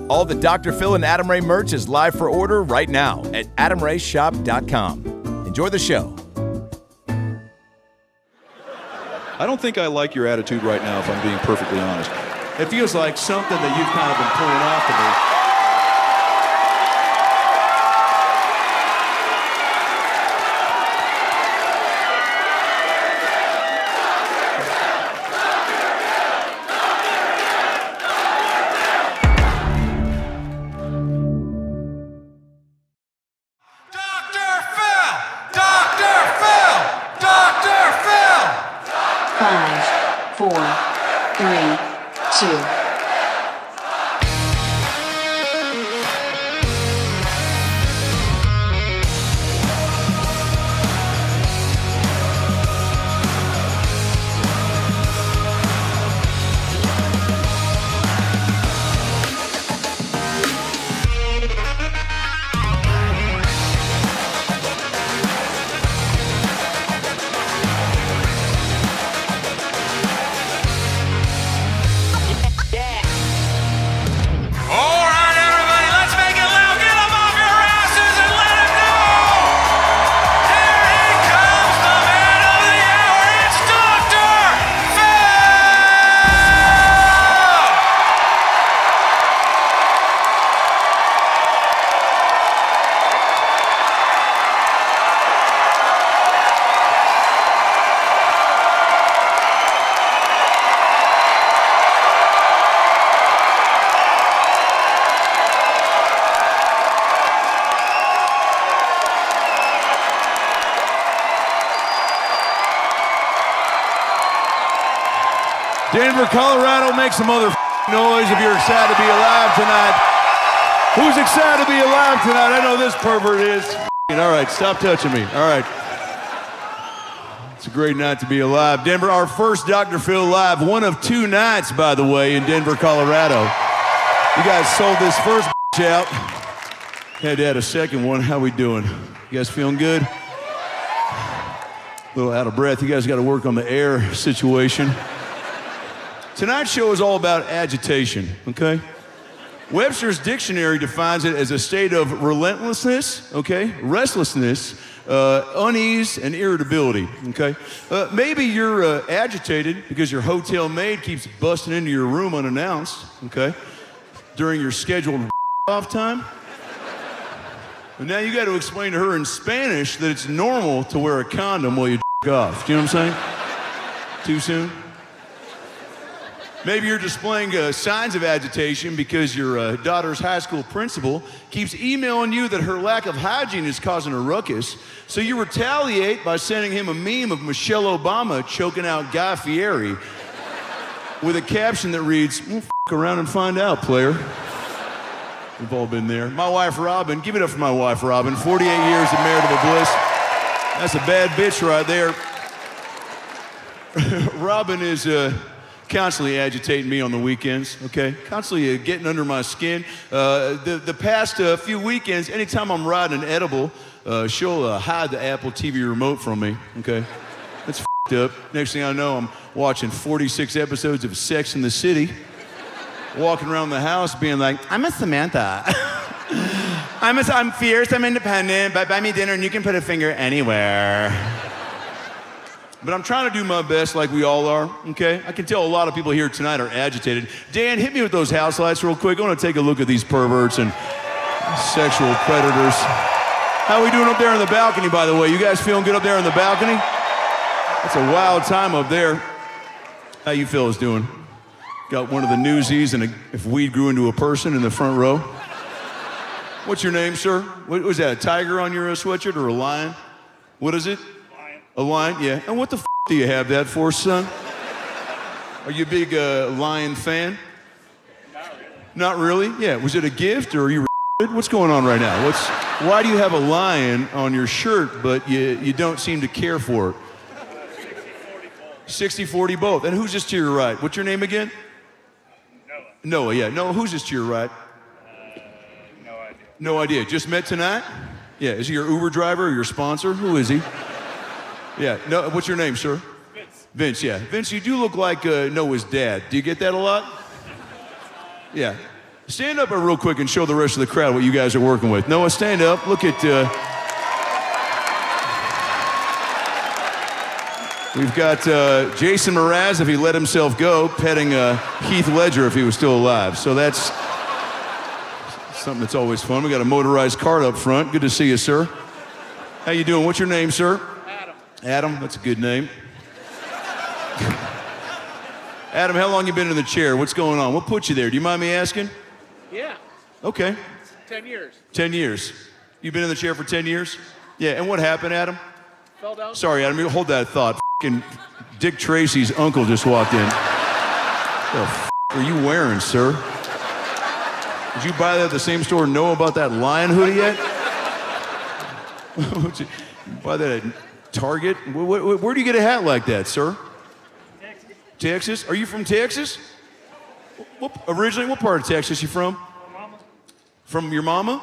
All the Dr. Phil and Adam Ray merch is live for order right now at adamrayshop.com. Enjoy the show. I don't think I like your attitude right now, if I'm being perfectly honest. It feels like something that you've kind of been pulling off to me. Denver, Colorado, make some other noise if you're excited to be alive tonight. Who's excited to be alive tonight? I know this pervert is. All right, stop touching me. All right. It's a great night to be alive. Denver, our first Dr. Phil live, one of 2 nights, by the way, in Denver, Colorado. You guys sold this first out. Had to add a second one. How we doing? You guys feeling good? A little out of breath. You guys got to work on the air situation. Tonight's show is all about agitation, okay? Webster's dictionary defines it as a state of relentlessness, okay? Restlessness, unease, and irritability, okay? Maybe you're agitated because your hotel maid keeps busting into your room unannounced, okay? During your scheduled off time. But now you got to explain to her in Spanish that it's normal to wear a condom while you off. Do you know what I'm saying? Too soon? Maybe you're displaying signs of agitation because your daughter's high school principal keeps emailing you that her lack of hygiene is causing a ruckus, so you retaliate by sending him a meme of Michelle Obama choking out Guy Fieri with a caption that reads, "Well, f*** around and find out, player." We've all been there. My wife, Robin, give it up for my wife, Robin. 48 years of marital bliss. That's a bad bitch right there. Robin is constantly agitating me on the weekends, okay? Constantly getting under my skin. The past few weekends, anytime I'm riding an edible, she'll hide the Apple TV remote from me, okay? That's f***ed up. Next thing I know, I'm watching 46 episodes of Sex and the City, walking around the house being like, "I'm a Samantha. I'm fierce, I'm independent, but buy me dinner and you can put a finger anywhere." But I'm trying to do my best like we all are, okay? I can tell a lot of people here tonight are agitated. Dan, hit me with those house lights real quick. I want to take a look at these perverts and sexual predators. How are we doing up there on the balcony, by the way? You guys feeling good up there on the balcony? It's a wild time up there. How you fellas doing? Got one of the newsies and if weed grew into a person in the front row. What's your name, sir? What was that, a tiger on your sweatshirt or a lion? What is it? A lion, yeah. And what the f*** do you have that for, son? Are you a big Lion fan? Not really. Not really? Yeah. Was it a gift or are you what's going on right now? Why do you have a lion on your shirt but you don't seem to care for it? 60-40 both. And who's just to your right? What's your name again? Noah. Noah, yeah. Noah, who's just to your right? No idea. No idea. Just met tonight? Yeah. Is he your Uber driver or your sponsor? Who is he? Yeah, no, what's your name, sir? Vince. Vince, yeah. Vince, you do look like Noah's dad. Do you get that a lot? Yeah. Stand up real quick and show the rest of the crowd what you guys are working with. Noah, stand up. Look at... We've got Jason Mraz, if he let himself go, petting Heath Ledger if he was still alive. So that's something that's always fun. We got a motorized cart up front. Good to see you, sir. How you doing? What's your name, sir? Adam. Adam, that's a good name. Adam, how long you been in the chair? What's going on? What put you there? Do you mind me asking? Yeah. Okay. 10 years. 10 years. You've been in the chair for 10 years? Yeah, and what happened, Adam? Fell down. Sorry, Adam, you hold that thought. F***ing Dick Tracy's uncle just walked in. What the f*** are you wearing, sir? Did you buy that at the same store and know about that lion hoodie yet? You buy that at Target? Where do you get a hat like that, sir? Texas. Texas? Are you from Texas? Originally, what part of Texas you from? Mama. From your mama?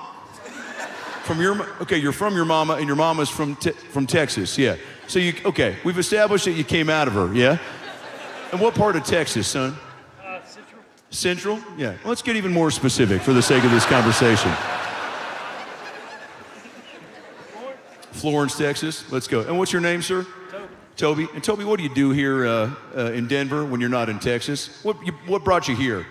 Okay, you're from your mama, and your mama's from Texas, yeah. So we've established that you came out of her, yeah? And what part of Texas, son? Central. Central? Yeah. Well, let's get even more specific for the sake of this conversation. Florence, Texas. Let's go. And what's your name, sir? Toby. And Toby, what do you do here in Denver when you're not in Texas? What brought you here?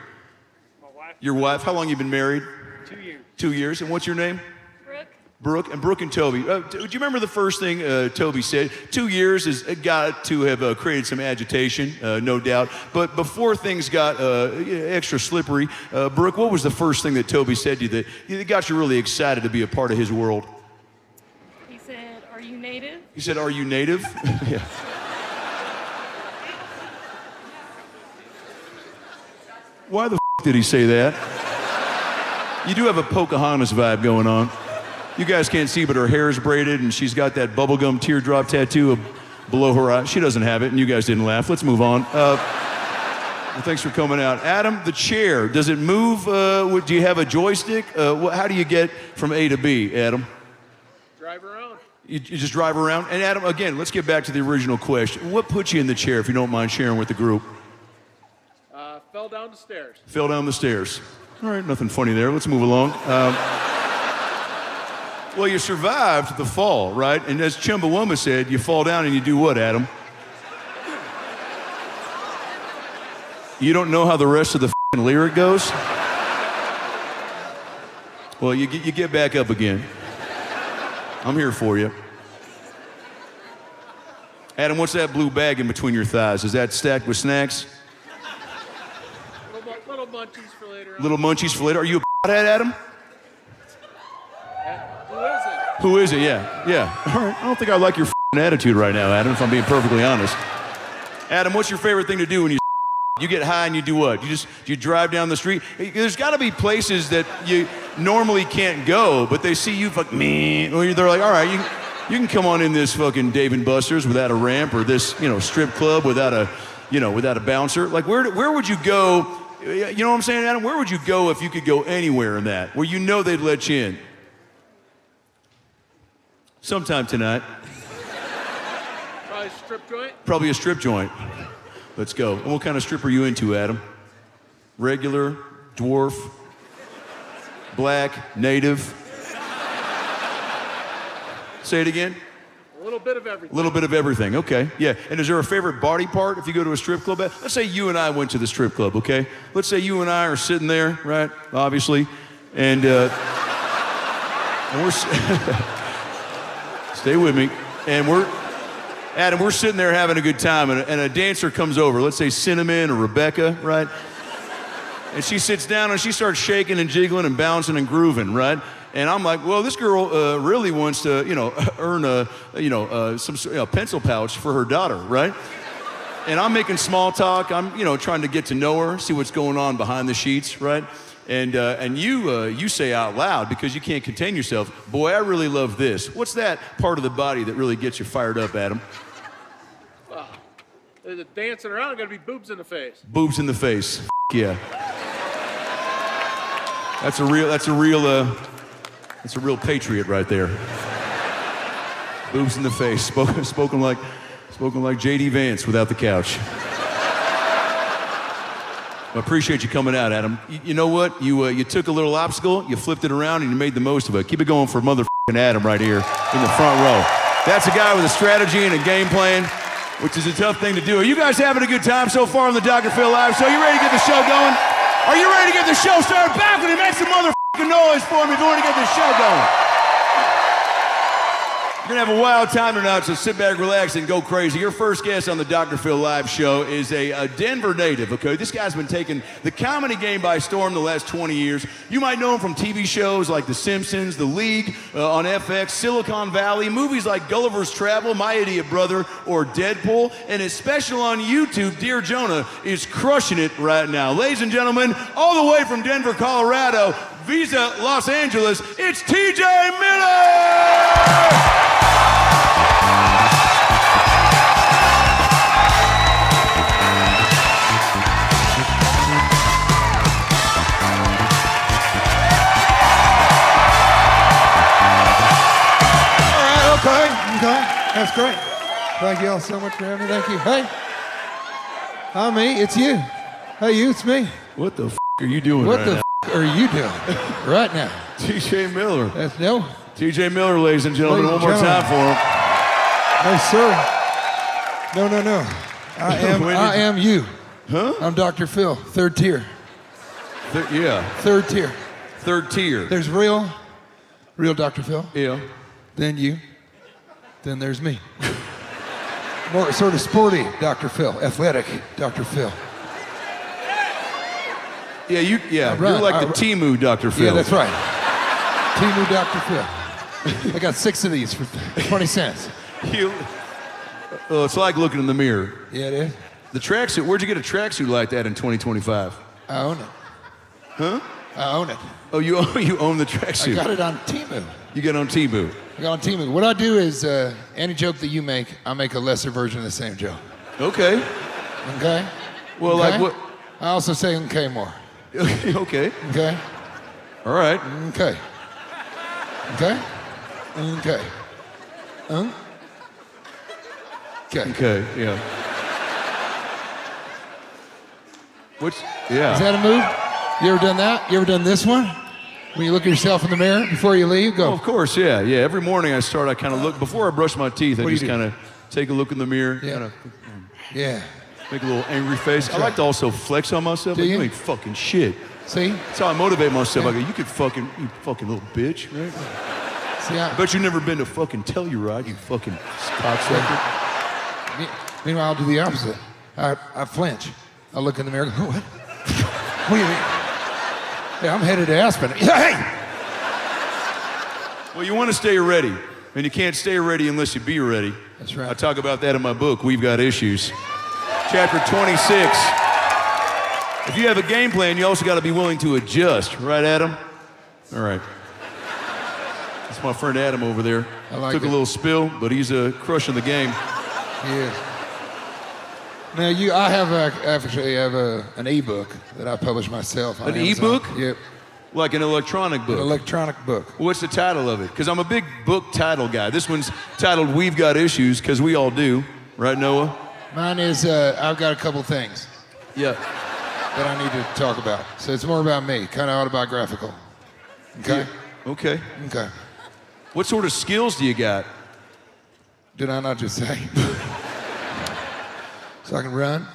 My wife. Your wife? How long you been married? 2 years. 2 years. And what's your name? Brooke. Brooke and Toby. Do you remember the first thing Toby said? 2 years has got to have created some agitation, no doubt. But before things got extra slippery, Brooke, what was the first thing that Toby said to you that got you really excited to be a part of his world? He said, "Are you native?" He said, "Are you native?" Yeah. Why the f*** did he say that? You do have a Pocahontas vibe going on. You guys can't see, but her hair is braided, and she's got that bubblegum teardrop tattoo below her eye. She doesn't have it, and you guys didn't laugh. Let's move on. Well, thanks for coming out. Adam, the chair, does it move? Do you have a joystick? How do you get from A to B, Adam? Drive around. You just drive around? And Adam, again, let's get back to the original question. What put you in the chair, if you don't mind sharing with the group? Fell down the stairs. Fell down the stairs. All right, nothing funny there. Let's move along. Well, you survived the fall, right? And as Chumbawamba said, you fall down and you do what, Adam? You don't know how the rest of the lyric goes? Well, you get back up again. I'm here for you. Adam, what's that blue bag in between your thighs? Is that stacked with snacks? Little munchies for later on. Little munchies for later. Are you a head, Adam? Who is it? Who is it? Yeah. All right. I don't think I like your attitude right now, Adam, if I'm being perfectly honest. Adam, what's your favorite thing to do when you get high and you do what? You drive down the street? There's got to be places that you normally can't go, but they see you they're like, all right, you can come on in this fucking Dave & Buster's without a ramp, or this, strip club without a bouncer. Like, where would you go? You know what I'm saying, Adam? Where would you go if you could go anywhere in that, where they'd let you in? Sometime tonight. Probably a strip joint. Probably a strip joint. Let's go. And what kind of strip are you into, Adam? Regular, dwarf, black, native? Say it again. A little bit of everything. A little bit of everything, okay. Yeah, and is there a favorite body part if you go to a strip club? Let's say you and I went to the strip club, okay? Let's say you and I are sitting there, right, obviously, and we're... Stay with me. And we're sitting there having a good time, and a dancer comes over, let's say Cinnamon or Rebecca, right? And she sits down and she starts shaking and jiggling and bouncing and grooving, right? And I'm like, well, this girl really wants to, earn some pencil pouch for her daughter, right? And I'm making small talk. I'm, trying to get to know her, see what's going on behind the sheets, right? And you say out loud, because you can't contain yourself, boy, I really love this. What's that part of the body that really gets you fired up, Adam? There's a dancing around, gotta be boobs in the face. Boobs in the face. Yeah. That's a real patriot right there. Boobs in the face. Spoken like J.D. Vance without the couch. I appreciate you coming out, Adam. You know what? You took a little obstacle, you flipped it around, and you made the most of it. Keep it going for motherfucking Adam right here in the front row. That's a guy with a strategy and a game plan, which is a tough thing to do. Are you guys having a good time so far on the Dr. Phil Live Show? You ready to get the show going? Are you ready to get the show started? Balcony, make some motherfucking noise for me if you want to get this show going. You're going to have a wild time tonight, so sit back, relax, and go crazy. Your first guest on the Dr. Phil Live Show is a Denver native, okay? This guy's been taking the comedy game by storm the last 20 years. You might know him from TV shows like The Simpsons, The League, on FX, Silicon Valley, movies like Gulliver's Travel, My Idiot Brother, or Deadpool. And his special on YouTube, Dear Jonah, is crushing it right now. Ladies and gentlemen, all the way from Denver, Colorado, Visa, Los Angeles, it's TJ Miller! Okay, that's great. Thank you all so much for having me. Thank you. Hey, hi me, it's you. Hey you, it's me. What the are you doing what right the now? Are you doing right now? TJ Miller. That's no. TJ Miller, ladies and gentlemen, one more time for him. No, sir. No. I am you. Huh? I'm Dr. Phil, third tier. Yeah. Third tier. Third tier. There's real Dr. Phil. Yeah. Then you. Then there's me. More sort of sporty Dr. Phil, athletic Dr. Phil. Yeah, you're like the Temu Dr. Phil. Yeah, that's right. Temu Dr. Phil. I got 6 of these for 20 cents. It's like looking in the mirror. Yeah, it is. The tracksuit, where'd you get a tracksuit like that in 2025? I own it. Huh? I own it. Oh, you own the tracksuit. I got it on Temu. You get on Temu. I got on Temu. What I do is any joke that you make, I make a lesser version of the same joke. Okay. Okay? Well, okay? like what? I also say okay more. Okay. Okay? All right. Okay. Okay? Okay. Okay. Okay, yeah. Yeah. Is that a move? You ever done that? You ever done this one? When you look at yourself in the mirror before you leave, go. Oh, of course, yeah. Every morning I kind of look, before I brush my teeth, I just kind of take a look in the mirror. Yeah. Yeah. Make a little angry face. I like to also flex on myself. Do like, you? You ain't fucking shit. See? That's how I motivate myself. Yeah. I go, you fucking little bitch, right? See, I bet you've never been to fucking Telluride, you fucking cocksucker. Meanwhile, I'll do the opposite. I flinch. I look in the mirror and go, what? What do you mean? Hey, I'm headed to Aspinall. Hey! Well, you want to stay ready, and you can't stay ready unless you be ready. That's right. I talk about that in my book, We've Got Issues. Chapter 26. If you have a game plan, you also got to be willing to adjust. Right, Adam? All right. That's my friend Adam over there. I like Took it. a little spill, but he's crushing the game. Yeah. Now, I actually have an e-book that I publish myself on An Amazon. e-book? Yep. Like an electronic book. An electronic book. What's the title of it? Because I'm a big book title guy. This one's titled We've Got Issues, because we all do. Right, Noah? Mine is, I've got a couple things Yeah. that I need to talk about. So it's more about me, kind of autobiographical. Okay? Yeah. Okay. Okay. What sort of skills do you got? Did I not just say? So I can run.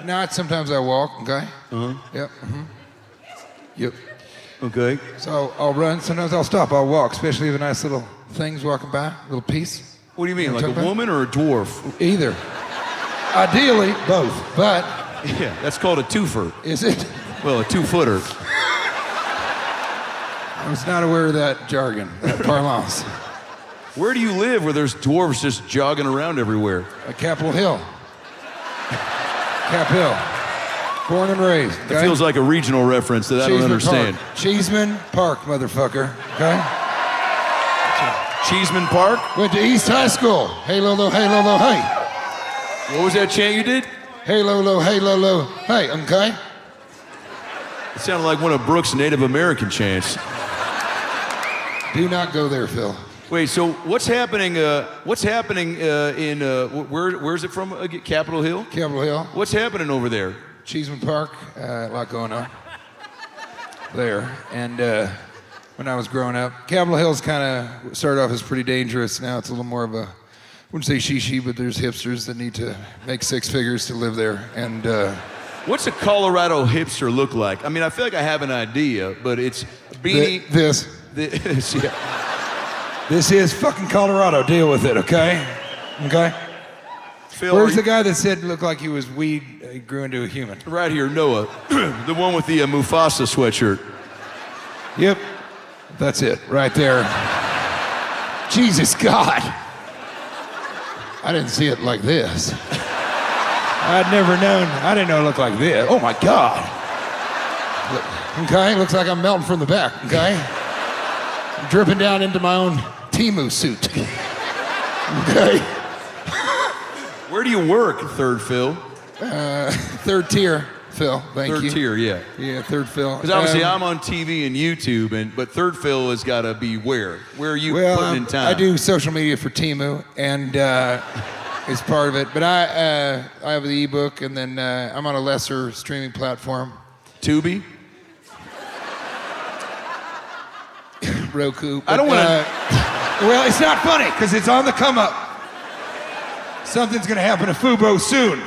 Not sometimes I walk, okay? Uh-huh. Yep. Mm-hmm. Yep. Okay. So I'll run. Sometimes I'll stop. I'll walk, especially if a nice little thing's walking by, little piece. What do you mean, You know like what a I'm woman or a dwarf? Either. Ideally, both. But Yeah, that's called a twofer. is it? Well, a 2-footer. I was not aware of that jargon, that parlance. Where do you live where there's dwarves just jogging around everywhere? Capitol Hill. Cap Hill. Born and raised. It feels like a regional reference that I don't understand. Park. Cheeseman Park, motherfucker. Okay? Cheeseman Park? Went to East High School. Hey, Lolo, hey, Lolo, hey. What was that chant you did? Hey, Lolo, hey, okay? It sounded like one of Brooks' Native American chants. Do not go there, Phil. Wait, so what's happening in, where's it from? Capitol Hill? Capitol Hill. What's happening over there? Cheeseman Park, a lot going on there. And when I was growing up, Capitol Hill's kind of started off as pretty dangerous. Now it's a little more of a, I wouldn't say she, but there's hipsters that need to make 6 figures to live there. And what's a Colorado hipster look like? I mean, I feel like I have an idea, but it's beanie. This. Yeah. This is fucking Colorado. Deal with it, okay? Okay? Phil, Where's the guy that said looked like he was weed, he grew into a human? Right here, Noah. The one with the Mufasa sweatshirt. Yep. That's it, right there. Jesus God. I didn't see it like this. I'd never known. I didn't know it looked like this. Oh my God. Okay, looks like I'm melting from the back, okay? I'm dripping down into my own Temu suit. Okay? Where do you work, Third Phil? Third tier, Phil, thank you. Third tier, yeah. Yeah, third Phil. Because obviously I'm on TV and YouTube, but Third Phil has got to be where? Where are you putting in time? I do social media for Temu, and it's part of it. But I have the ebook, and then I'm on a lesser streaming platform. Tubi? Roku. I don't want to... Well, it's not funny, because it's on the come up. Something's going to happen to Fubo soon.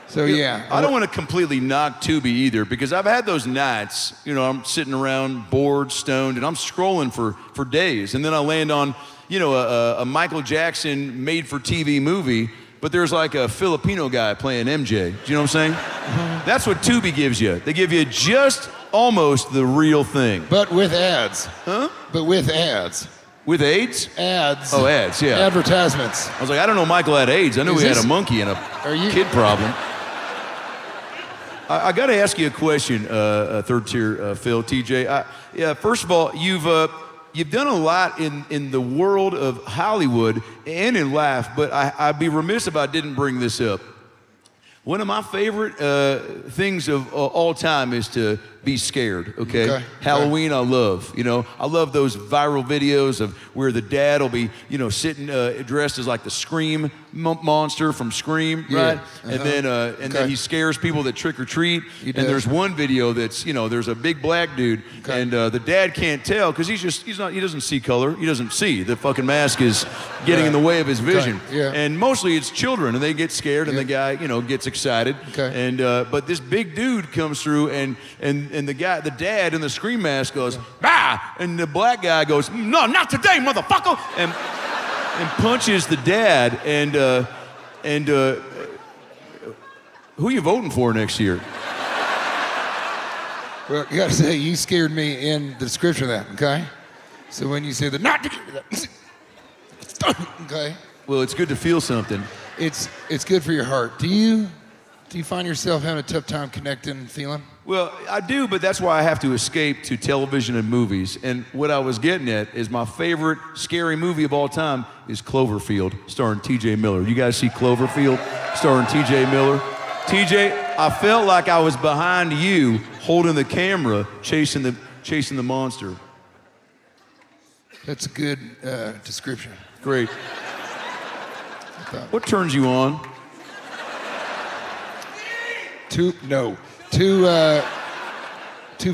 So, yeah. I don't want to completely knock Tubi either, because I've had those nights, I'm sitting around bored, stoned, and I'm scrolling for days. And then I land on, a Michael Jackson made-for-TV movie, but there's like a Filipino guy playing MJ. Do you know what I'm saying? Mm-hmm. That's what Tubi gives you. They give you just almost the real thing. But with ads. Huh? But with ads. With AIDS? Ads. Oh, ads, yeah. Advertisements. I was like, I don't know Michael had AIDS. I knew he had a monkey and a kid problem. I got to ask you a question, third tier, Phil, TJ. First of all, you've done a lot in the world of Hollywood and in life, but I'd be remiss if I didn't bring this up. One of my favorite things of all time is to be scared, okay? Halloween, I love. I love those viral videos of where the dad will be, sitting dressed as like the Scream monster from Scream, right? And then he scares people that trick or treat. And there's one video that's, there's a big black dude, and the dad can't tell because he doesn't see color. He doesn't see. The fucking mask is getting in the way of his vision. And mostly it's children, and they get scared, and the guy, gets excited. And but this big dude comes through, and the dad in the Scream mask goes, "Bah!" And the black guy goes, "No, not today, motherfucker!" and punches the dad. And who you voting for next year? Well, you gotta say, you scared me in the description of that, okay? So when you say the not okay. Well, it's good to feel something. It's good for your heart. Do you find yourself having a tough time connecting and feeling? Well, I do, but that's why I have to escape to television and movies. And what I was getting at is my favorite scary movie of all time is Cloverfield, starring T.J. Miller. You guys see Cloverfield, starring T.J. Miller? TJ, I felt like I was behind you, holding the camera, chasing the monster. That's a good description. Great. What turns you on? Two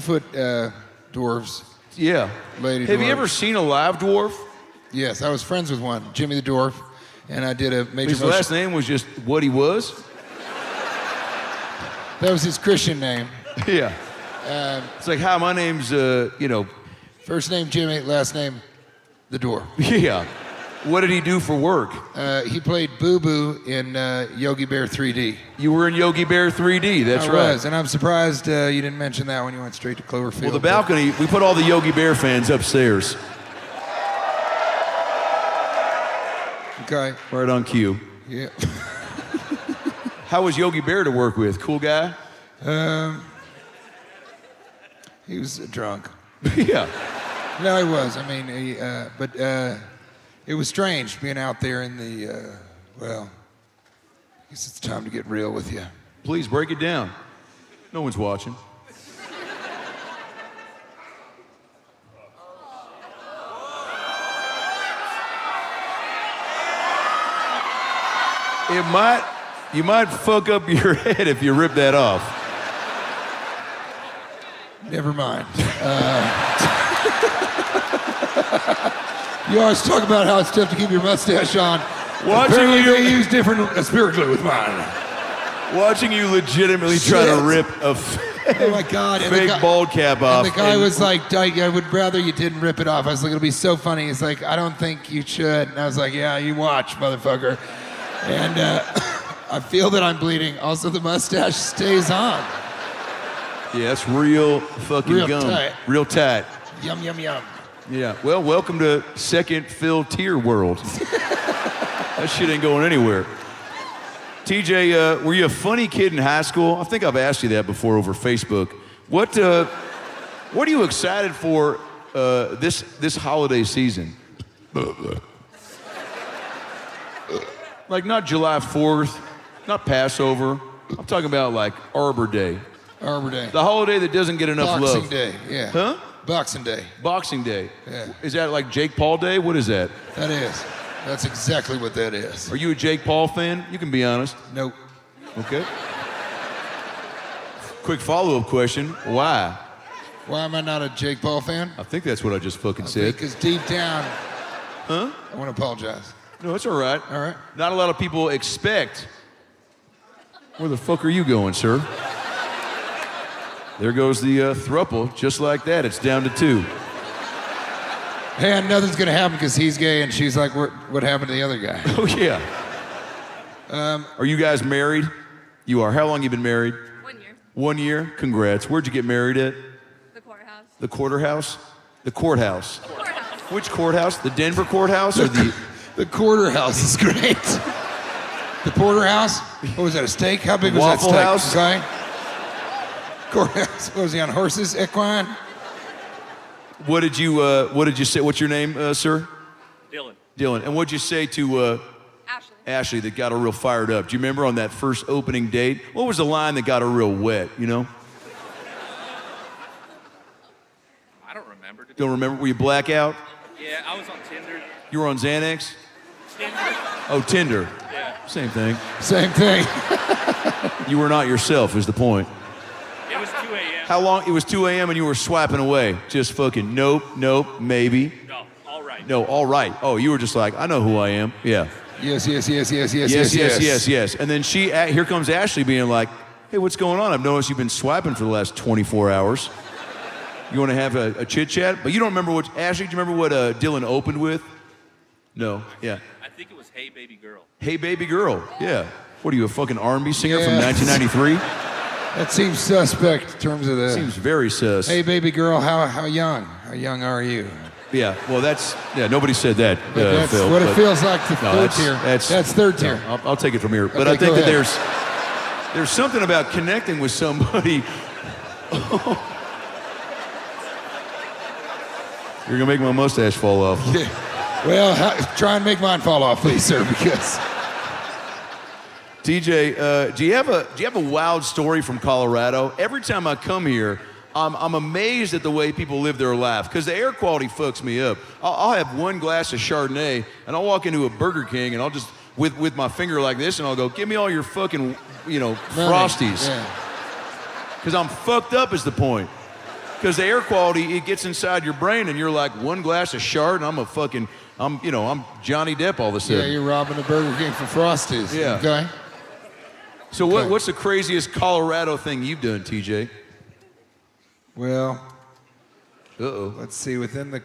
foot dwarves. Yeah. Lady Have dwarves. you ever seen a live dwarf? Yes, I was friends with one, Jimmy the Dwarf, and I did a major. His last name was just what he was? That was his Christian name. Yeah. It's like, hi, my name's, First name Jimmy, last name the Dwarf. Yeah. What did he do for work? He played Boo Boo in Yogi Bear 3D. You were in Yogi Bear 3D, that's right. I was, and I'm surprised you didn't mention that when you went straight to Cloverfield. Well, the balcony, we put all the Yogi Bear fans upstairs. Okay. Right on cue. Yeah. How was Yogi Bear to work with? Cool guy? He was drunk. Yeah. No, he was. I mean, it was strange being out there in the, I guess it's time to get real with you. Please break it down. No one's watching. you might fuck up your head if you rip that off. Never mind. You always talk about how it's tough to keep your mustache on. Apparently they use different spirit glue with mine. Watching you legitimately try to rip a oh my God. fake bald cap off. And the guy was like, I would rather you didn't rip it off. I was like, it'll be so funny. He's like, I don't think you should. And I was like, yeah, you watch, motherfucker. And I feel that I'm bleeding. Also, the mustache stays on. Yeah, it's real fucking Real gum. tight. Real tight. Yum, yum, yum. Yeah, well, welcome to second fill tier world. That shit ain't going anywhere. TJ, were you a funny kid in high school? I think I've asked you that before over Facebook. What are you excited for this holiday season? Like not July 4th, not Passover. I'm talking about like Arbor Day. Arbor Day. The holiday that doesn't get enough love. Boxing Day, yeah. Huh? Boxing Day. Boxing Day. Yeah. Is that like Jake Paul Day? What is that? That is. That's exactly what that is. Are you a Jake Paul fan? You can be honest. Nope. Okay. Quick follow-up question. Why? Why am I not a Jake Paul fan? I think that's what I just fucking said. Because deep down, Huh? I want to apologize. No, it's all right. All right. Not a lot of people expect. Where the fuck are you going, sir? There goes the thruple, just like that. It's down to 2. Hey, nothing's gonna happen because he's gay, and she's like, what happened to the other guy? Oh, yeah. Are you guys married? You are. How long you been married? 1 year. 1 year? Congrats. Where'd you get married at? The courthouse. The courthouse? The courthouse. Courthouse. Which courthouse? The Denver courthouse or the... The quarter house is great. The porterhouse? What was that, a steak? How big was Waffle that steak? House? Okay. Courthouse. What was he on, horses? Equine? What did you say? What's your name, sir? Dylan. Dylan. And what'd you say to Ashley. Ashley that got her real fired up? Do you remember on that first opening date? What was the line that got her real wet, you know? I don't remember. Don't remember? Were you blackout? Yeah, I was on Tinder. You were on Xanax? Tinder? Oh, Tinder. Yeah. Same thing. Same thing. You were not yourself is the point. It was 2 a.m. How long? It was 2 a.m. and you were swiping away. Just fucking nope, maybe. No, all right. No, all right. Oh, you were just like, I know who I am. Yeah. Yes. Yes. And then here comes Ashley being like, hey, what's going on? I've noticed you've been swiping for the last 24 hours. You want to have a chit chat? But you don't remember what, Ashley, do you remember what Dylan opened with? No, yeah. I think it was Hey Baby Girl. Hey, baby girl. Yeah. What are you, a fucking R&B singer from Yeah. 1993? That seems suspect in terms of the... Seems very sus. Hey, baby girl, how young? How young are you? Yeah, well, nobody said that, That's Phil. what it but- feels like to No, third tier. That's third tier. No, I'll take it from here. But Okay, I think go that ahead. there's something about connecting with somebody. You're going to make my mustache fall off. Yeah. Well, try and make mine fall off, please, sir, because... TJ, do you have a wild story from Colorado? Every time I come here, I'm amazed at the way people live their life because the air quality fucks me up. I'll have one glass of Chardonnay and I'll walk into a Burger King and I'll just with my finger like this and I'll go, give me all your fucking Frosties, because I'm fucked up is the point. Because the air quality, it gets inside your brain and you're like one glass of Chard and I'm Johnny Depp all of a sudden. Yeah, you're robbing the Burger King for Frosties. Yeah. Okay. So what's the craziest Colorado thing you've done, TJ? Well, let's see. Within the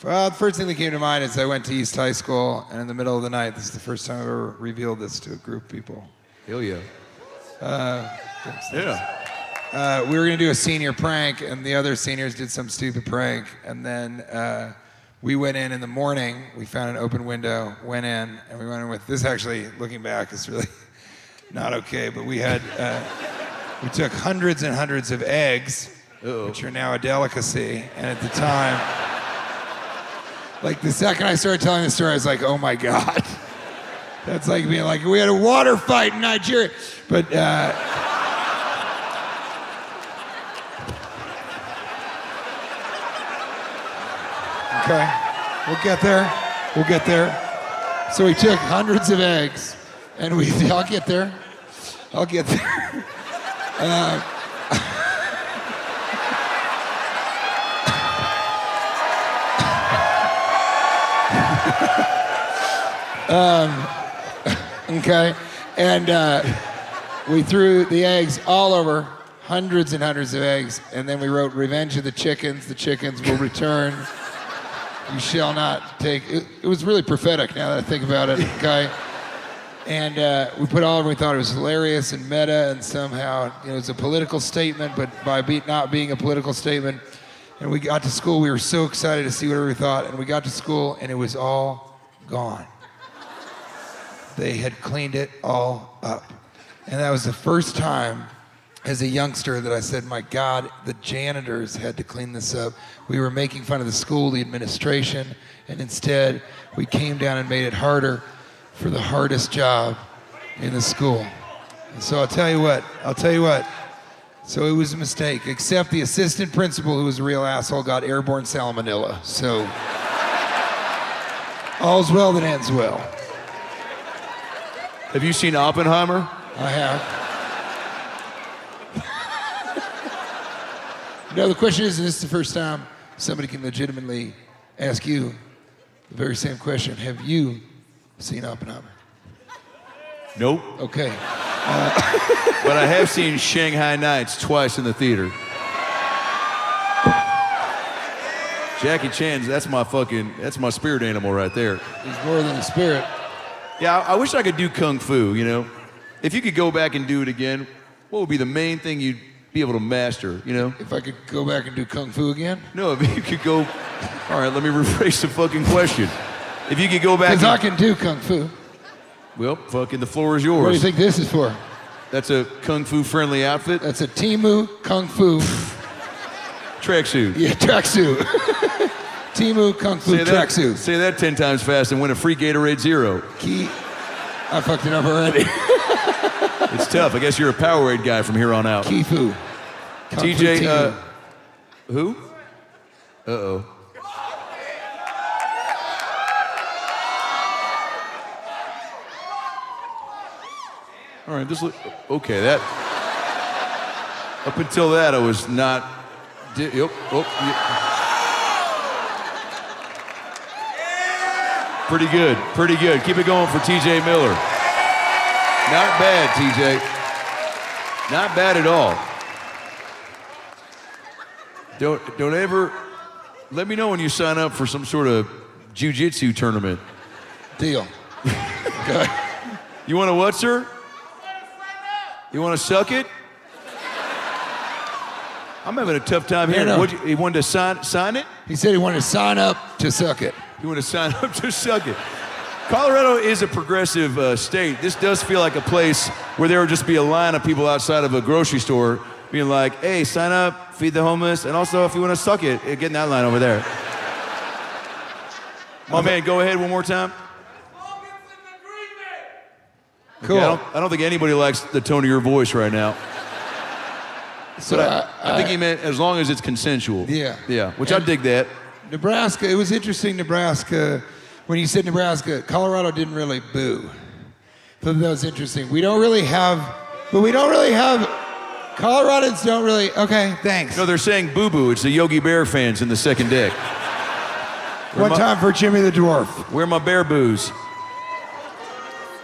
the first thing that came to mind is I went to East High School, and in the middle of the night, this is the first time I've ever revealed this to a group of people. Hell yeah. We were gonna do a senior prank, and the other seniors did some stupid prank, and then we went in the morning. We found an open window, went in, and we went in with this. Actually, looking back, is really not okay. But we had we took hundreds and hundreds of eggs, which are now a delicacy. And at the time, like the second I started telling the story, I was like, "Oh my God!" That's like being like, "We had a water fight in Nigeria," but. Okay, we'll get there. So we took hundreds of eggs, and I'll get there. Okay, and we threw the eggs all over, hundreds and hundreds of eggs, and then we wrote "Revenge of the Chickens. The chickens will return. You shall not take." It was really prophetic now that I think about it, okay? And we put all of it, we thought it was hilarious and meta, and somehow it was a political statement, but by not being a political statement. And we got to school, we were so excited to see whatever we thought, and we got to school, and it was all gone. They had cleaned it all up. And that was the first time as a youngster that I said, my God, the janitors had to clean this up. We were making fun of the school, the administration, and instead we came down and made it harder for the hardest job in the school. And so I'll tell you what. So it was a mistake, except the assistant principal, who was a real asshole, got airborne salmonella. So all's well that ends well. Have you seen Oppenheimer? I have. No, the question is this the first time somebody can legitimately ask you the very same question. Have you seen Oppenheimer? Nope. Okay. But I have seen Shanghai Nights twice in the theater. Jackie Chan's, that's my spirit animal right there. He's more than a spirit. Yeah, I wish I could do Kung Fu, you know? If you could go back and do it again, what would be the main thing you'd be able to master, you know? If I could go back and do Kung Fu again? No, if you could go... All right, let me rephrase the fucking question. If you could go back... Because I can do Kung Fu. Well, fucking the floor is yours. What do you think this is for? That's a Kung Fu friendly outfit? That's a Temu Kung Fu. Tracksuit. Yeah, tracksuit. Temu Kung Fu tracksuit. Say that 10 times fast and win a free Gatorade Zero. I fucked it up already. It's tough. I guess you're a Powerade guy from here on out. Kifu. TJ, who? Uh-oh. All right, okay, that... Up until that, I was not... Yep. Pretty good. Keep it going for TJ Miller. Not bad, TJ. Not bad at all. Don't ever... Let me know when you sign up for some sort of jiu-jitsu tournament. Deal. Okay. You want to what, sir? You want to suck it? I'm having a tough time here. No. He wanted to sign it? He said he wanted to sign up to suck it. You want to sign up to suck it? Colorado is a progressive state. This does feel like a place where there would just be a line of people outside of a grocery store being like, hey, sign up, feed the homeless, and also if you want to suck it, get in that line over there. My man, go ahead one more time. Cool. Okay, I don't think anybody likes the tone of your voice right now. So but I think he meant as long as it's consensual. Yeah. Yeah, which I dig that. Nebraska, it was interesting, Nebraska, when you said Nebraska, Colorado didn't really boo. So that was interesting. We don't really have, Coloradans don't really, okay, thanks. No, they're saying boo-boo. It's the Yogi Bear fans in the second deck. One time for Jimmy the Dwarf. Where are my bear boos?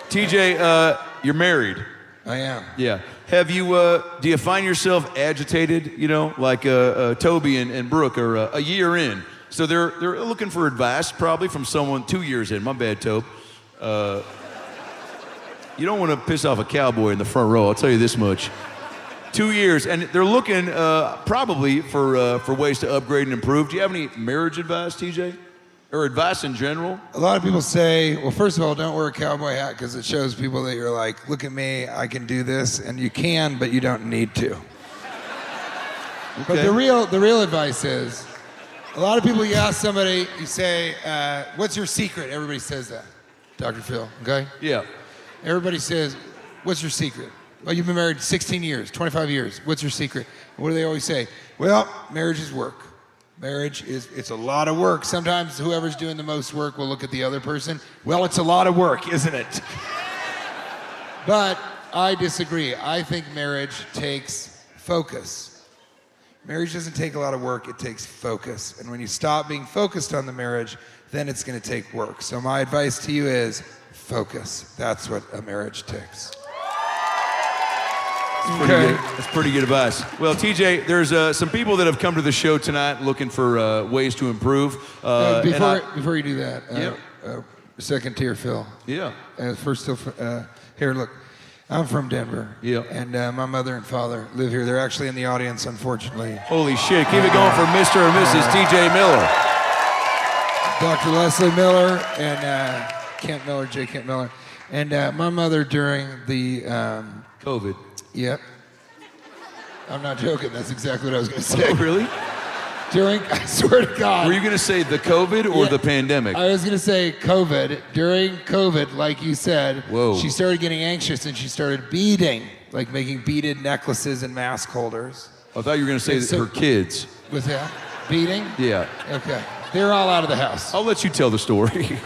TJ, you're married. I am. Yeah. Have you, do you find yourself agitated, you know, like Toby and Brooke are a year in? So they're looking for advice probably from someone 2 years in. My bad, Tobe. You don't want to piss off a cowboy in the front row, I'll tell you this much. 2 years, and they're looking probably for ways to upgrade and improve. Do you have any marriage advice, TJ? Or advice in general? A lot of people say, well, first of all, don't wear a cowboy hat because it shows people that you're like, look at me, I can do this, and you can, but you don't need to. Okay. But the real advice is, a lot of people, you ask somebody, you say, what's your secret? Everybody says that. Dr. Phil, okay? Yeah. Everybody says, what's your secret? Well, you've been married 16 years, 25 years. What's your secret? What do they always say? Well, marriage is work. Marriage it's a lot of work. Sometimes whoever's doing the most work will look at the other person. Well, it's a lot of work, isn't it? But I disagree. I think marriage takes focus. Marriage doesn't take a lot of work, it takes focus. And when you stop being focused on the marriage, then it's going to take work. So my advice to you is focus. That's what a marriage takes. That's pretty good advice. Well, TJ, there's some people that have come to the show tonight looking for ways to improve. Before you do that, Yep. second tier, Phil. Yeah. First, here, look. I'm from Denver. Yeah. And my mother and father live here. They're actually in the audience, unfortunately. Holy shit. Keep it going for Mr. and Mrs. TJ Miller. Dr. Leslie Miller and Kent Miller, J. Kent Miller. And my mother during the... COVID. Yep. I'm not joking. That's exactly what I was going to say. Oh, really? I swear to God. Were you going to say the COVID or the pandemic? I was going to say COVID. During COVID, like you said, Whoa. She started getting anxious and she started beading, like making beaded necklaces and mask holders. I thought you were going to say that her kids. With that? Beading? Yeah. Okay. They're all out of the house. I'll let you tell the story.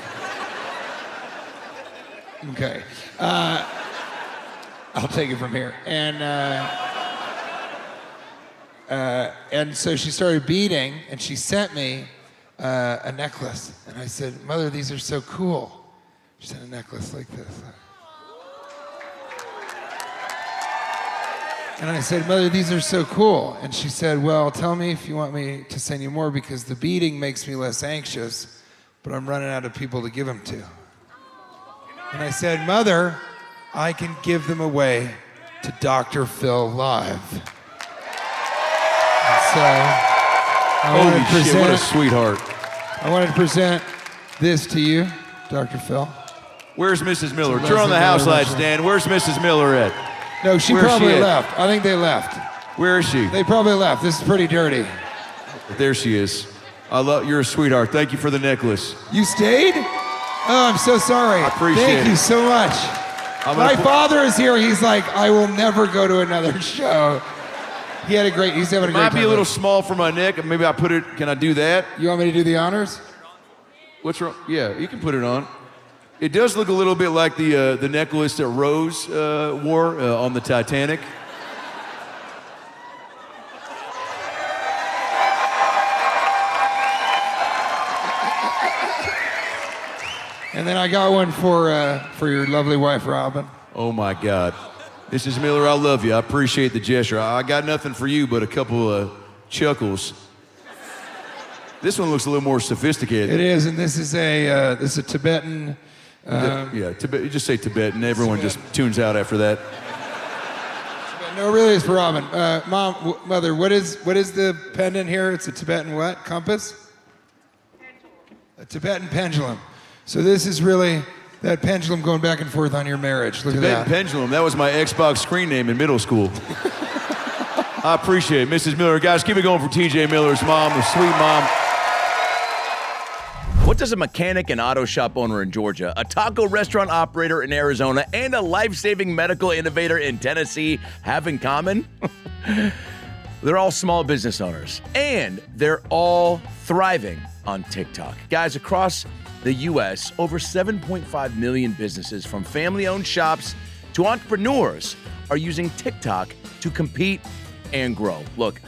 Okay. I'll take it from here. And so she started beading, and she sent me a necklace. And I said, Mother, these are so cool. She sent a necklace like this. And I said, Mother, these are so cool. And she said, well, tell me if you want me to send you more, because the beading makes me less anxious, but I'm running out of people to give them to. And I said, Mother, I can give them away to Dr. Phil Live. And so, Holy shit, what a sweetheart. I wanted to present this to you, Dr. Phil. Where's Mrs. Miller? Leslie Turn on the house Miller, lights, Dan. Where's Mrs. Miller at? No, she Where's probably she at? left. I think they left. Where is she? They probably left. This is pretty dirty. There she is. You're a sweetheart. Thank you for the necklace. You stayed? Oh, I'm so sorry. I appreciate Thank it. you so much. My father is here. He's like, I will never go to another show. He's having a great time. Might be a little small for my neck. Maybe I put it. Can I do that? You want me to do the honors? What's wrong? Yeah, you can put it on. It does look a little bit like the necklace that Rose wore on the Titanic. And then I got one for your lovely wife, Robin. Oh my God. Mrs. Miller, I love you. I appreciate the gesture. I got nothing for you but a couple of chuckles. This one looks a little more sophisticated. It is, and this is a Tibetan. Tibet. You just say Tibetan. Everyone just tunes out after that. No, really, it's for Robin. Mother, what is the pendant here? It's a Tibetan what? Compass? Pendulum. A Tibetan pendulum. So this is really that pendulum going back and forth on your marriage. Look Tibetan at that. pendulum. That was my Xbox screen name in middle school. I appreciate it. Mrs. Miller. Guys, keep it going for TJ Miller's mom, the sweet mom. What does a mechanic and auto shop owner in Georgia, a taco restaurant operator in Arizona, and a life-saving medical innovator in Tennessee have in common? They're all small business owners, and they're all thriving on TikTok. Guys, across the U.S., over 7.5 million businesses, from family-owned shops to entrepreneurs, are using TikTok to compete and grow. Look,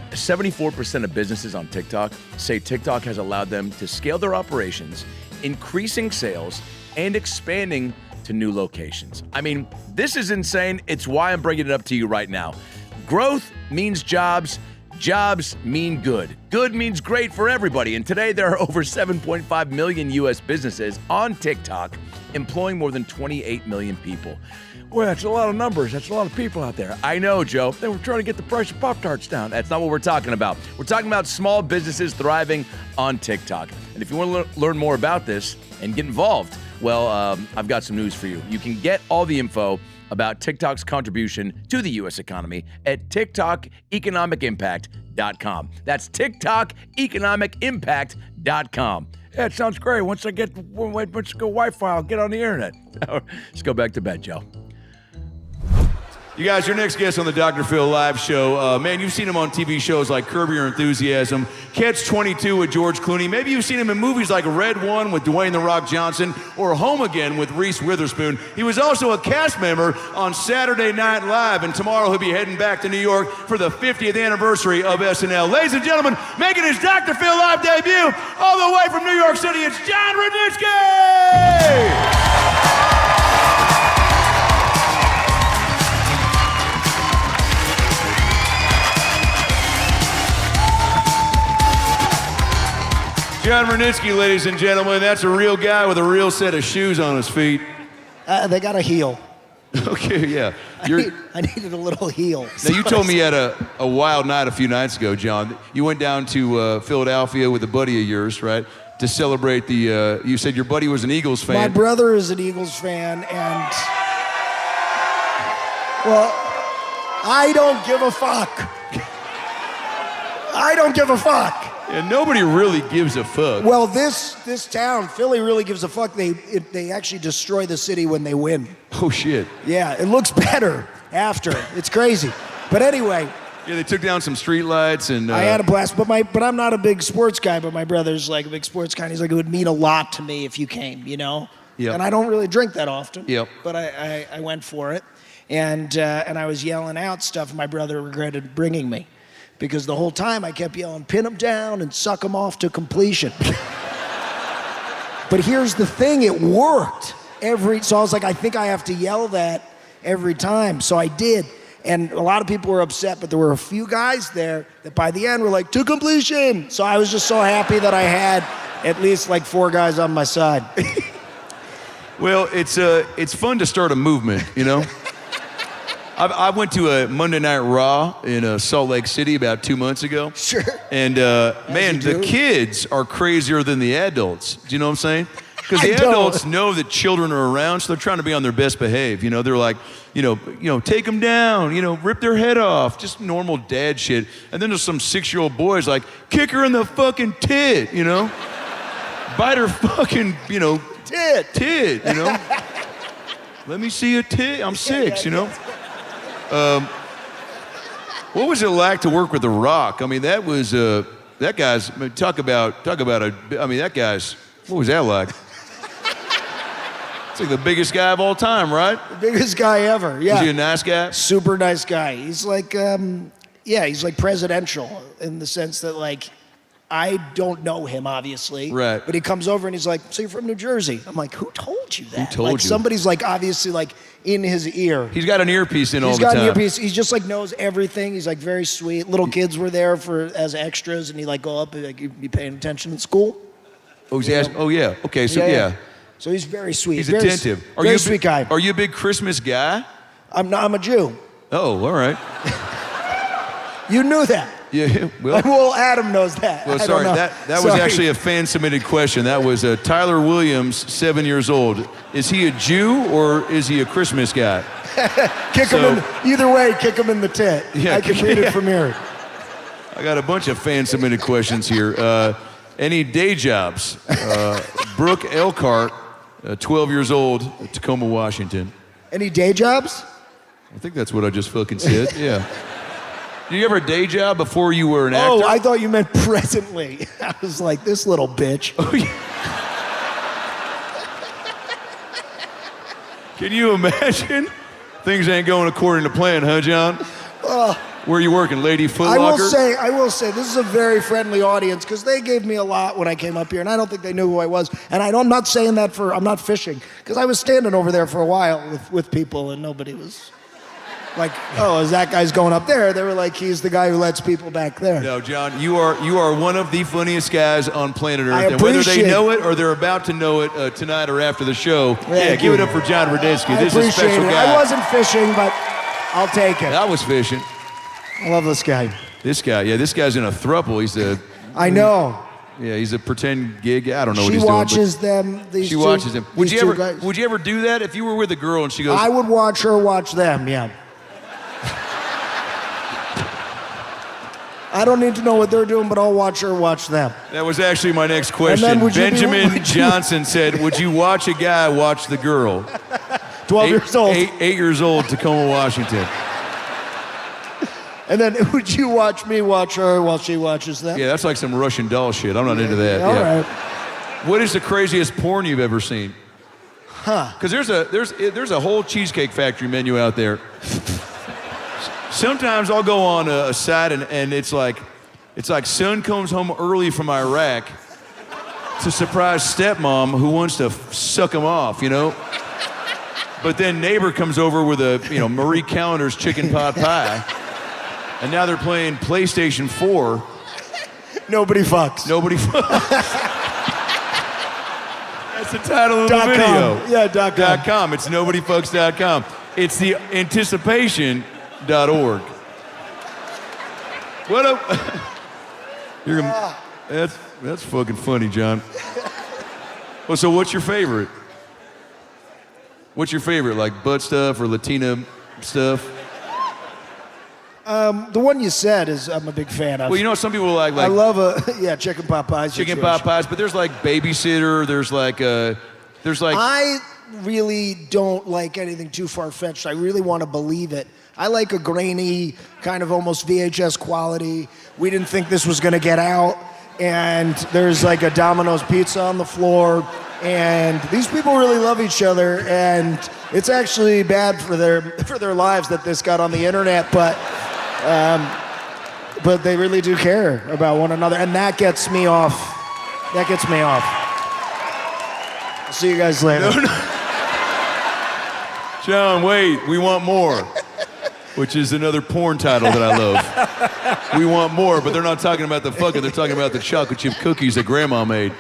74% of businesses on TikTok say TikTok has allowed them to scale their operations, increasing sales, and expanding to new locations. I mean, this is insane. It's why I'm bringing it up to you right now. Growth means jobs. Jobs mean good. Good means great for everybody. And today there are over 7.5 million U.S. businesses on TikTok employing more than 28 million people. Well, that's a lot of numbers. That's a lot of people out there. I know, Joe. They were trying to get the price of Pop-Tarts down. That's not what we're talking about. We're talking about small businesses thriving on TikTok. And if you want to learn more about this and get involved, well, I've got some news for you. You can get all the info about TikTok's contribution to the U.S. economy at TikTokeconomicimpact.com. That's TikTokeconomicimpact.com. Yeah, it sounds great. Once I go Wi-Fi, I'll get on the internet. Let's go back to bed, Joe. You guys, your next guest on the Dr. Phil live show, man, you've seen him on TV shows like Curb Your Enthusiasm, Catch 22 with George Clooney. Maybe you've seen him in movies like Red One with Dwayne The Rock Johnson or Home Again with Reese Witherspoon. He was also a cast member on Saturday Night Live, and tomorrow he'll be heading back to New York for the 50th anniversary of SNL. Ladies and gentlemen, making his Dr. Phil live debut all the way from New York City, it's Jon Rudnitsky! Jon Rudnitsky, ladies and gentlemen, that's a real guy with a real set of shoes on his feet. They got a heel. Okay, yeah. I needed a little heel. Now, you told me you had a wild night a few nights ago, John. You went down to Philadelphia with a buddy of yours, right, to celebrate the, you said your buddy was an Eagles fan. My brother is an Eagles fan, and, well, I don't give a fuck. I don't give a fuck. Yeah, nobody really gives a fuck. Well, this town, Philly, really gives a fuck. They actually destroy the city when they win. Oh, shit. Yeah, it looks better after. It's crazy. But anyway. Yeah, they took down some streetlights and... I had a blast, but I'm not a big sports guy, but my brother's like a big sports guy, and he's like, it would mean a lot to me if you came, you know? Yep. And I don't really drink that often. Yep. But I went for it, and I was yelling out stuff my brother regretted bringing me. Because the whole time I kept yelling, pin him down and suck him off to completion. But here's the thing, it worked. So I was like, I think I have to yell that every time. So I did. And a lot of people were upset, but there were a few guys there that by the end were like, to completion. So I was just so happy that I had at least like 4 guys on my side. Well, it's fun to start a movement, you know? I went to a Monday Night Raw in Salt Lake City about 2 months ago. Sure. And man, the kids are crazier than the adults. Do you know what I'm saying? Because the don't. adults know that children are around, so they're trying to be on their best behave. You know, they're like, you know, take them down, you know, rip their head off, just normal dad shit. And then there's some 6-year-old boys like, kick her in the fucking tit, you know? Bite her fucking, you know, tit, you know? Let me see a tit. I'm 6, you know? What was it like to work with The Rock? I mean, that was, that guy's, I mean, talk about that guy's, what was that like? It's like the biggest guy of all time, right? The biggest guy ever, yeah. Was he a nice guy? Super nice guy. He's like, he's like presidential in the sense that like, I don't know him, obviously. Right. But he comes over and he's like, so you're from New Jersey? I'm like, who told you that? Who told you? Somebody's like, obviously like in his ear. He's got an earpiece in all the time. He's got an earpiece. He just like knows everything. He's like very sweet. Little kids were there as extras, and he like go up and like, you'd be paying attention in school. Oh, yeah. Okay, so yeah. So he's very sweet. He's very, attentive. Very sweet guy. Are you a big Christmas guy? I'm a Jew. Oh, all right. You knew that. Yeah, well, Adam knows that. Well, sorry, that was actually a fan-submitted question. That was Tyler Williams, 7 years old. Is he a Jew or is he a Christmas guy? Either way, kick him in the tit. Yeah, I can read it from here. I got a bunch of fan-submitted questions here. Any day jobs? Brooke Elkhart, 12 years old, Tacoma, Washington. Any day jobs? I think that's what I just fucking said, yeah. Did you ever a day job before you were an actor? Oh, I thought you meant presently. I was like, this little bitch. Oh, yeah. Can you imagine? Things ain't going according to plan, huh, John? Where are you working, Lady Foot Locker? I will say, this is a very friendly audience because they gave me a lot when I came up here, and I don't think they knew who I was. And I'm not saying that I'm not fishing, because I was standing over there for a while with people, and nobody was like, oh, is that guy's going up there? They were like, he's the guy who lets people back there. No, John, you are one of the funniest guys on planet Earth. I And whether they appreciate know it or they're about to know it tonight or after the show, Thank give you. it up for Jon Rudnitsky. I This is a appreciate special it. guy. I wasn't fishing, but I'll take it. I was fishing. I love this guy. This guy's in a throuple. I know. Yeah, he's a pretend gig. I don't know what She he's doing. watches them. She watches them. Would these you two ever? guys. Would you ever do that if you were with a girl and she goes? I would watch her watch them. Yeah. I don't need to know what they're doing, but I'll watch her watch them. That was actually my next question. then Benjamin Johnson said, "Would you watch a guy watch the girl?" 12 years old. 8 years old, Tacoma, Washington. And then would you watch me watch her while she watches them? Yeah, that's like some Russian doll shit. I'm not into that. All yeah. right. What is the craziest porn you've ever seen? Huh. Because there's a whole Cheesecake Factory menu out there. Sometimes I'll go on a site and it's like son comes home early from Iraq to surprise stepmom who wants to suck him off, you know? But then neighbor comes over with a, Marie Callender's chicken pot pie. And now they're playing PlayStation 4. Nobody fucks. Nobody fucks. That's the title of the video. .com. Yeah, .com. It's nobodyfucks.com. It's the anticipation.org. What up? You're gonna, that's fucking funny, John. Well, so what's your favorite? What's your favorite, like butt stuff or Latina stuff? The one you said is I'm a big fan of. Well, some people like I love chicken pot pies. chicken pot pies, but there's like babysitter. There's like. I really don't like anything too far-fetched. I really want to believe it. I like a grainy, kind of almost VHS quality. We didn't think this was going to get out, and there's like a Domino's pizza on the floor, and these people really love each other, and it's actually bad for their lives that this got on the internet, but they really do care about one another, and that gets me off. I'll see you guys later. No. John, wait, we want more. Which is another porn title that I love. We want more, but they're not talking about the fucking, they're talking about the chocolate chip cookies that grandma made.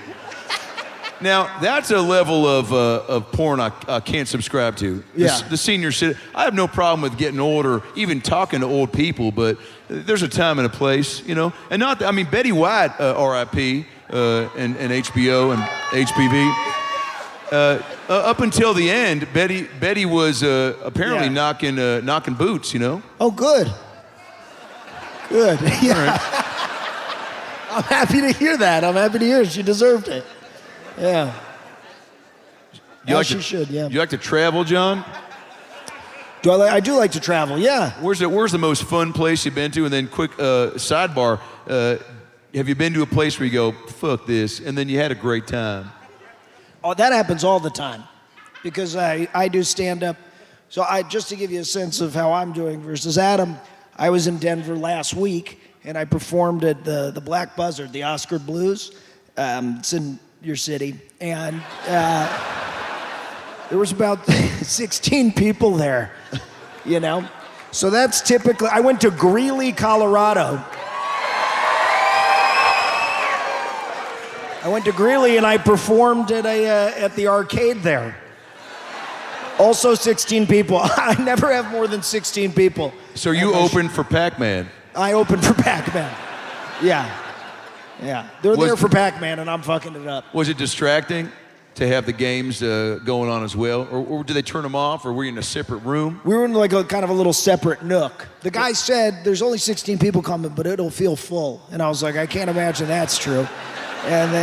Now, that's a level of porn I can't subscribe to. Yeah. The senior citizen. I have no problem with getting old or even talking to old people, but there's a time and a place, And Betty White, R.I.P., and HBO and HPV. Up until the end, Betty was apparently knocking boots, Oh, good. Good. Yeah. Right. I'm happy to hear that. She deserved it. Yeah. She should, yeah. You like to travel, John? I do like to travel, yeah. Where's the most fun place you've been to? And then quick sidebar, have you been to a place where you go, fuck this, and then you had a great time? Oh, that happens all the time because I do stand-up. So just to give you a sense of how I'm doing versus Adam, I was in Denver last week, and I performed at the Black Buzzard, the Oscar Blues. It's in your city. And there was about 16 people there, So that's typically, I went to Greeley, Colorado. And I performed at the arcade there. Also 16 people. I never have more than 16 people. So you opened for Pac-Man? I opened for Pac-Man. Yeah. They're there for Pac-Man, and I'm fucking it up. Was it distracting to have the games going on as well? Or did they turn them off, or were you in a separate room? We were in like a kind of a little separate nook. The guy said, there's only 16 people coming, but it'll feel full. And I was like, I can't imagine that's true. And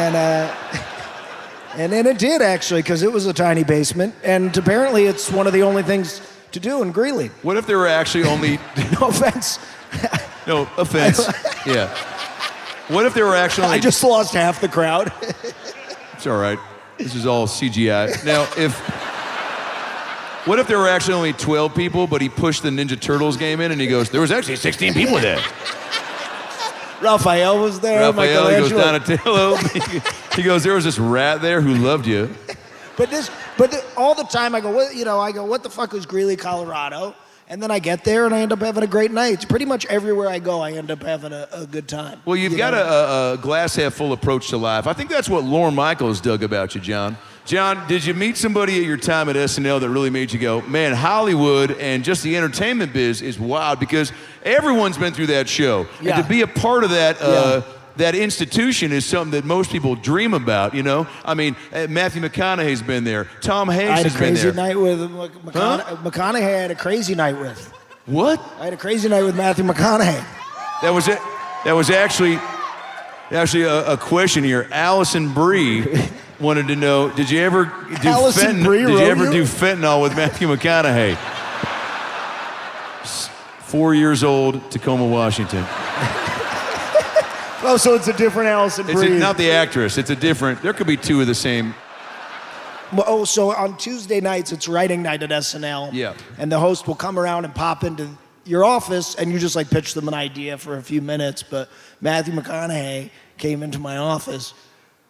then it did, actually, because it was a tiny basement. And apparently it's one of the only things to do in Greeley. What if there were actually only... No offense. No offense. Yeah. What if there were actually only... I just lost half the crowd. It's all right. This is all CGI. Now, what if there were actually only 12 people, but he pushed the Ninja Turtles game in and he goes, there was actually 16 people there. Raphael was there. Raphael, he goes, Donatello. He goes, there was this rat there who loved you. But all the time I go, what the fuck was Greeley, Colorado? And then I get there and I end up having a great night. Pretty much everywhere I go, I end up having a good time. Well, you've got a glass half full approach to life. I think that's what Lorne Michaels dug about you, John. John, did you meet somebody at your time at SNL that really made you go, man, Hollywood and just the entertainment biz is wild, because everyone's been through that show. Yeah. And to be a part of that, that institution is something that most people dream about, I mean, Matthew McConaughey's been there. Tom Hanks has been there. I had a crazy night with McConaughey. I had a crazy night with. What? I had a crazy night with Matthew McConaughey. That was it. That was actually a question here. Allison Brie wanted to know, did you ever do fentanyl with Matthew McConaughey? 4 years old, Tacoma, Washington. Oh, so it's a different Allison Brie. Not the actress. It's a different. There could be two of the same. Oh, so on Tuesday nights, it's writing night at SNL. Yeah. And the host will come around and pop into your office, and you just like pitch them an idea for a few minutes. But Matthew McConaughey came into my office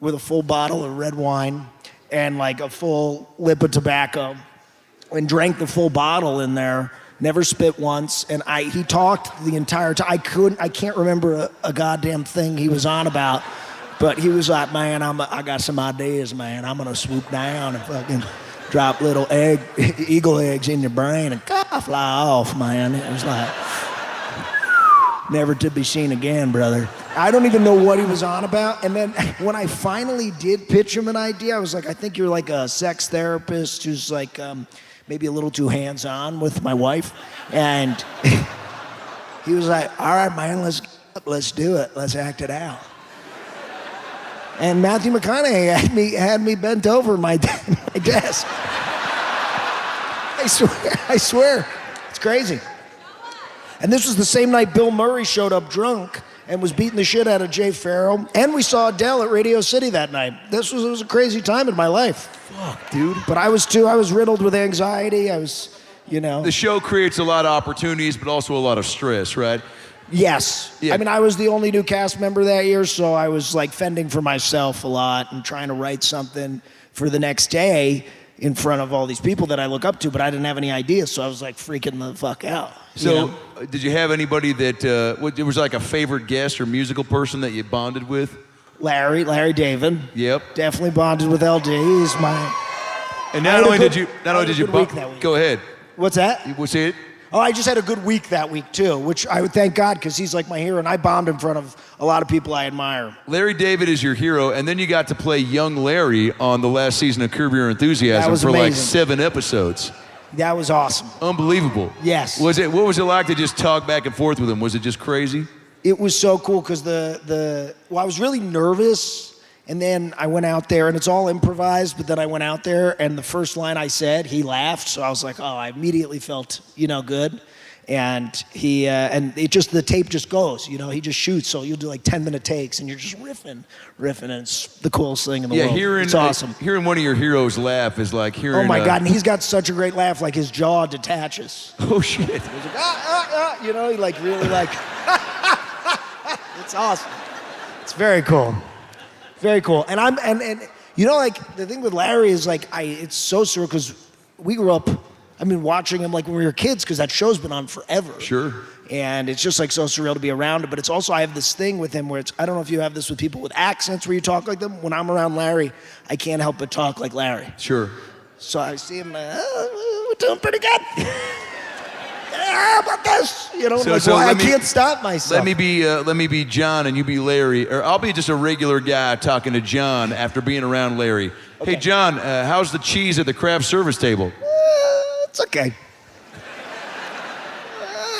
with a full bottle of red wine and like a full lip of tobacco and drank the full bottle in there, never spit once. And he talked the entire time. I can't remember a goddamn thing he was on about. But he was like, man, I got some ideas, man. I'm gonna swoop down and fucking drop little eagle eggs in your brain and fly off, man. It was like, never to be seen again, brother. I don't even know what he was on about. And then when I finally did pitch him an idea, I was like, I think you're like a sex therapist who's like maybe a little too hands-on with my wife. And he was like, all right, man, let's do it. Let's act it out. And Matthew McConaughey had me bent over my desk. I swear, it's crazy. And this was the same night Bill Murray showed up drunk and was beating the shit out of Jay Farrell. And we saw Adele at Radio City that night. It was a crazy time in my life. Fuck, dude. But I was too. I was riddled with anxiety. I was, The show creates a lot of opportunities, but also a lot of stress, right? Yes. Yeah. I mean, I was the only new cast member that year, so I was like fending for myself a lot and trying to write something for the next day in front of all these people that I look up to, but I didn't have any ideas, so I was like freaking the fuck out. So, did you have anybody that it was like a favorite guest or musical person that you bonded with? Larry David. Yep. Definitely bonded with LD. He's my. And not only did you week that week. Go ahead. What's that? What's it? Oh, I just had a good week that week too, which I would thank God because he's like my hero, and I bombed in front of a lot of people I admire. Larry David is your hero, and then you got to play young Larry on the last season of Curb Your Enthusiasm for amazing. like 7 episodes. That was awesome. Unbelievable. Yes. What was it like to just talk back and forth with him? Was it just crazy? It was so cool because I was really nervous. And then I went out there, and it's all improvised, but then I went out there, and the first line I said, he laughed. So I was like, oh, I immediately felt, good. And the tape just goes, he just shoots. So you'll do like 10-minute takes, and you're just riffing, and it's the coolest thing in the world. It's awesome. Hearing one of your heroes laugh is like hearing. Oh my God, and he's got such a great laugh, like his jaw detaches. Oh shit. He's like, he like really like, it's awesome. It's very cool. Very cool. And like the thing with Larry is like, it's so surreal because we grew up, watching him like when we were kids because that show's been on forever. Sure. And it's just like so surreal to be around him. But it's also, I have this thing with him where I don't know if you have this with people with accents where you talk like them. When I'm around Larry, I can't help but talk like Larry. Sure. So I see him, we're doing pretty good. How about this? I can't stop myself. Let me be John and you be Larry, or I'll be just a regular guy talking to John after being around Larry. Okay. Hey John, how's the cheese at the craft service table? It's okay.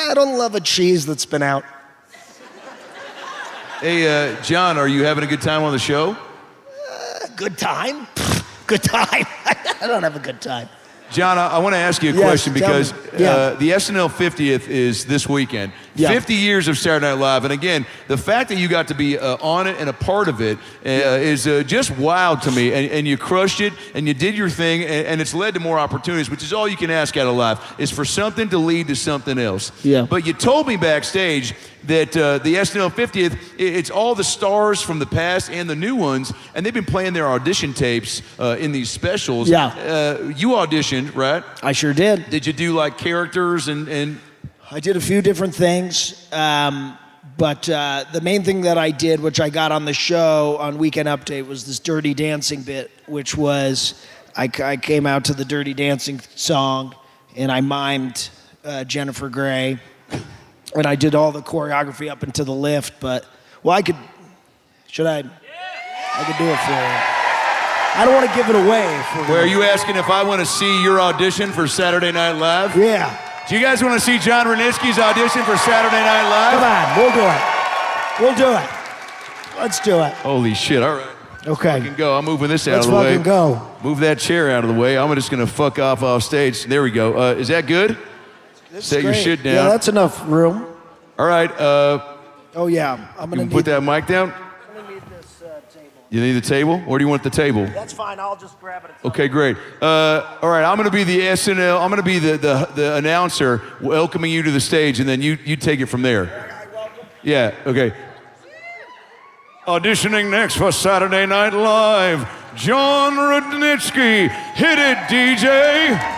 I don't love a cheese that's been out. Hey John, are you having a good time on the show? Good time? Good time. I don't have a good time. John, I want to ask you a question because Yeah. the SNL 50th is this weekend. Yeah. 50 years of Saturday Night Live. And again, the fact that you got to be on it and a part of it is just wild to me. And you crushed it and you did your thing and it's led to more opportunities, which is all you can ask out of life, is for something to lead to something else. Yeah. But you told me backstage that the SNL 50th, it's all the stars from the past and the new ones, and they've been playing their audition tapes in these specials. Yeah. You auditioned, right? I sure did. Did you do like characters and? I did a few different things, but the main thing that I did, which I got on the show on Weekend Update, was this Dirty Dancing bit, which was I came out to the Dirty Dancing song, and I mimed Jennifer Grey, and I did all the choreography up into the lift. But I could do it for you. I don't want to give it away. Are you asking if I want to see your audition for Saturday Night Live? Yeah. Do you guys want to see Jon Rudnitsky's audition for Saturday Night Live? Come on, we'll do it. Let's do it. Holy shit, all right. Okay. I can go. I'm moving this out Let's of the way. fucking go. Move that chair out of the way. I'm just going to fuck off stage. There we go. Is that good? This is Set your great. shit down. Yeah, that's enough room. All right, Oh yeah, I'm gonna you put that mic down. I'm gonna need this table. You need the table? Or do you want the table? That's fine. I'll just grab it. Okay, great. All right, I'm going to be the SNL. I'm going to be the announcer welcoming you to the stage, and then you take it from there. Yeah. Okay. Auditioning next for Saturday Night Live, Jon Rudnitsky. Hit it, DJ.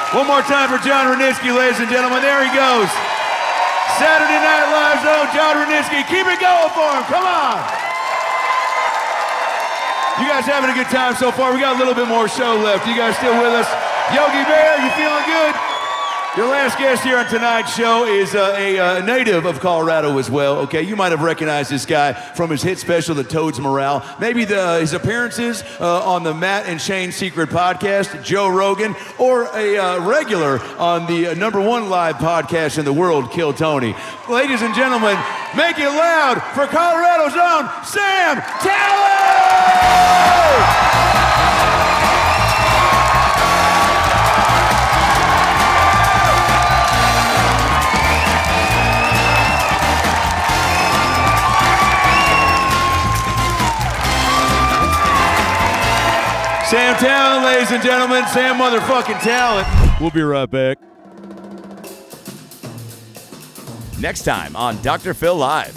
One more time for Jon Rudnitsky, ladies and gentlemen. There he goes. Saturday Night Live's own Jon Rudnitsky. Keep it going for him. Come on. You guys having a good time so far? We got a little bit more show left. You guys still with us? Yogi Bear, you feeling good? Your last guest here on tonight's show is a native of Colorado as well, okay? You might have recognized this guy from his hit special, The Toad's Morale. Maybe his appearances on the Matt and Shane Secret podcast, Joe Rogan, or a regular on the #1 live podcast in the world, Kill Tony. Ladies and gentlemen, make it loud for Colorado's own Sam Tallent! Sam Tallent, ladies and gentlemen. Sam motherfucking Tallent. We'll be right back. Next time on Dr. Phil Live.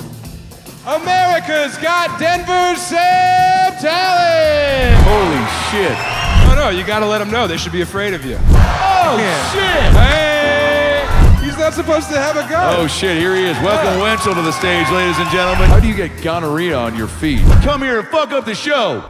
America's Got Denver's Sam Tallent! Holy shit. Oh no, you gotta let them know. They should be afraid of you. Oh shit! Hey! He's not supposed to have a gun. Oh shit, here he is. Welcome Wenzel to the stage, ladies and gentlemen. How do you get gonorrhea on your feet? Come here and fuck up the show.